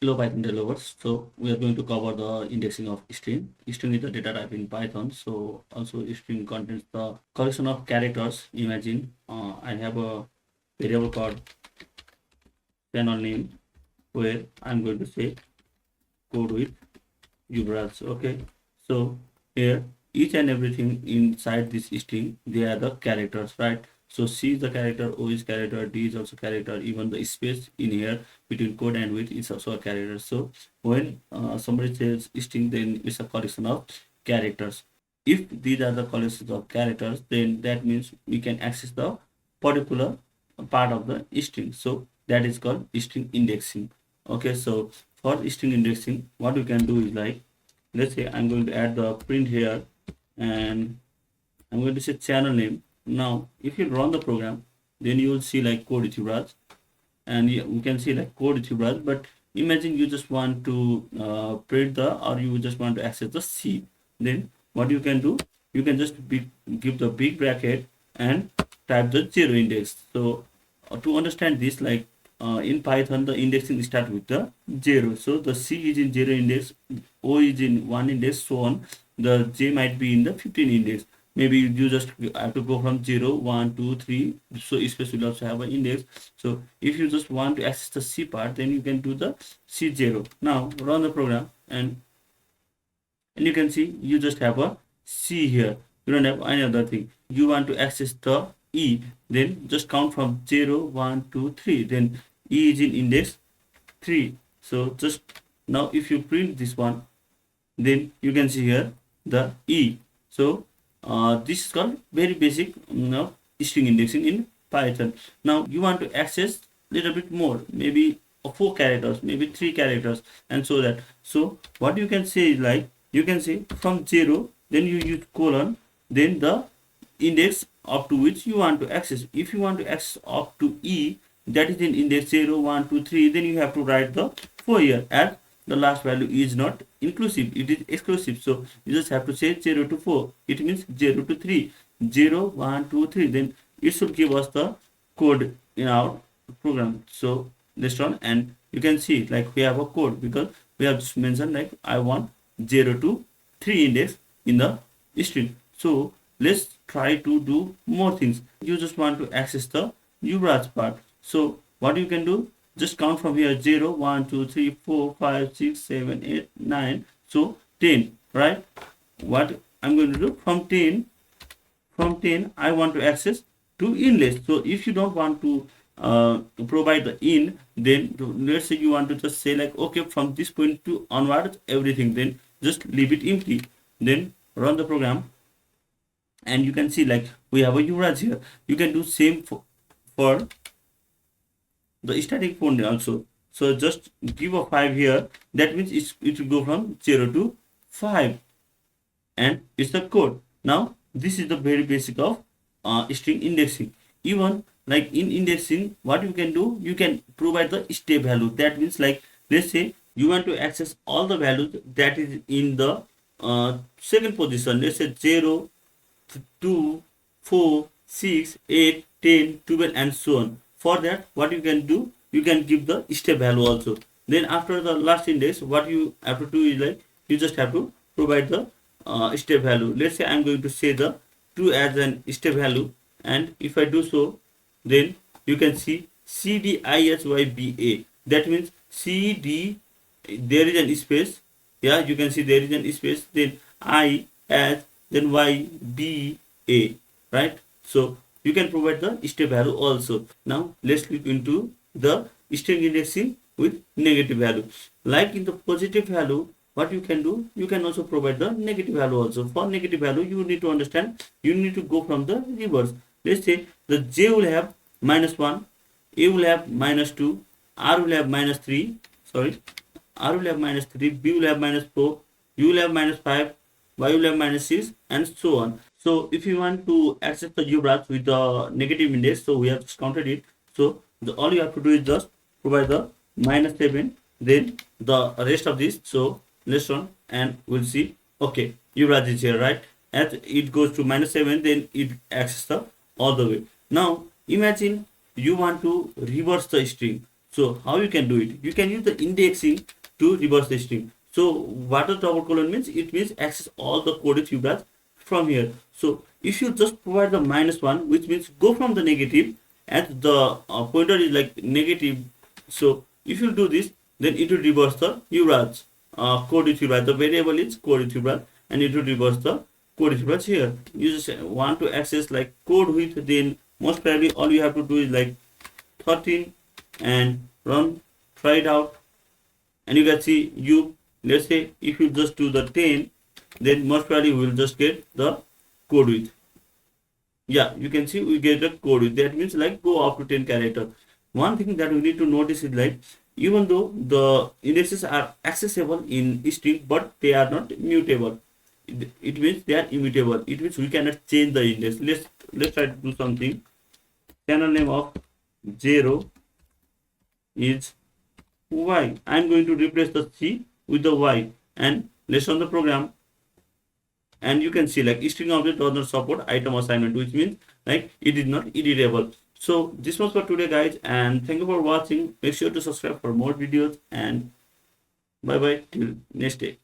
Hello Python developers. So we are going to cover the indexing of string. String is the data type in Python. So also string contains the collection of characters. Imagine I have a variable called channel name where I'm going to say code with Yubraj. Okay. So here each and everything inside this string, they are the characters, right? So C is the character, O is character, D is also character, even the space in here between code and with is also a character. So when somebody says string, then it's a collection of characters. If these are the collections of characters, then that means we can access the particular part of the string. So that is called string indexing. Okay, so for string indexing, what we can do is like, let's say I'm going to add the print here, and I'm going to say channel name. Now if you run the program, then you will see like code with Yubraj, and we can see like code with Yubraj. But imagine you just want to print the, or you just want to access the C. Then what you can do, you can just give the big bracket and type the 0 index. So to understand this, like in Python, the indexing start with the 0. So the C is in 0 index, O is in 1 index, so on. The J might be in the 15 index. Maybe you just have to go from 0, 1, 2, 3. So space will also have an index. So if you just want to access the C part, then you can do the C0. Now run the program, and you can see you just have a C here. You don't have any other thing. You want to access the E, then just count from 0, 1, 2, 3. Then E is in index 3. So just now if you print this one, then you can see here the E. So this is called very basic string indexing in Python. Now you want to access little bit more, maybe 4 characters, maybe 3 characters, and so that. So what you can say is like, you can say from 0, then you use colon, then the index up to which you want to access. If you want to access up to E, that is in index 0, 1, 2, 3, then you have to write the 4 here, as the last value is not inclusive, it is exclusive. So you just have to say 0 to 4. It means 0 to 3, 0, 1, 2, 3. Then it should give us the code in our program. So let's run, and you can see like we have a code, because we have just mentioned like I want 0 to 3 index in the string. So let's try to do more things. You just want to access the Yubraj part. So what you can do, just count from here 0, 1, 2, 3, 4, 5, 6, 7, 8, 9. So 10, right? What I'm going to do, from 10 I want to access to index. So if you don't want to provide the in, then let's say you want to just say like, okay, from this point to onwards everything, then just leave it empty. Then run the program, and you can see like we have a Yubraj here. You can do same for the static point also. So just give a 5 here. That means it will go from 0 to 5, and it's the code. Now this is the very basic of string indexing. Even like in indexing, what you can do, you can provide the step value. That means like, let's say you want to access all the values that is in the second position. Let's say 0, 2, 4, 6, 8, 10, 12, and so on. For that, what you can do, you can give the step value also. Then after the last index, what you have to do is like, you just have to provide the step value. Let's say I'm going to say the 2 as an step value, and if I do so, then you can see CDISYBA. That means CD, there is an space. Yeah, you can see there is an space. Then I as, then Y B A, right? So you can provide the step value also. Now let's look into the string indexing with negative value. Like in the positive value, what you can do, you can also provide the negative value also. For negative value, you need to understand, you need to go from the reverse. Let's say the J will have -1, A will have -2, R will have -3, sorry, R will have -3, B will have -4, U will have -5, Y will have -6, and so on. So if you want to access the Yubraj with the negative index, so we have just counted it. So all you have to do is just provide the -7, then the rest of this. So let's run, and we'll see. Okay, Yubraj is here, right? As it goes to -7, then it access the all the way. Now imagine you want to reverse the string. So how you can do it? You can use the indexing to reverse the string. So what the double colon means? It means access all the coded Yubraj from here. So if you just provide the -1, which means go from the negative, and the pointer is like negative. So if you do this, then it will reverse the Yubraj coded Yubraj. The variable is coded Yubraj, and it will reverse the coded Yubraj here. You just want to access like code width, then most probably all you have to do is like 13 and run, try it out, and you can see you, let's say if you just do the 10, then most probably we will just get the code width. Yeah, you can see we get the code width. That means like go up to 10 character. One thing that we need to notice is like even though the indexes are accessible in string, but they are not mutable. It means they are immutable. It means we cannot change the index. Let's try to do something. Channel name of 0 is y. I am going to replace the c with the y, and let's run the program. And you can see like string object does not support item assignment, which means like it is not editable. So this was for today, guys, and thank you for watching. Make sure to subscribe for more videos, and bye bye till next day.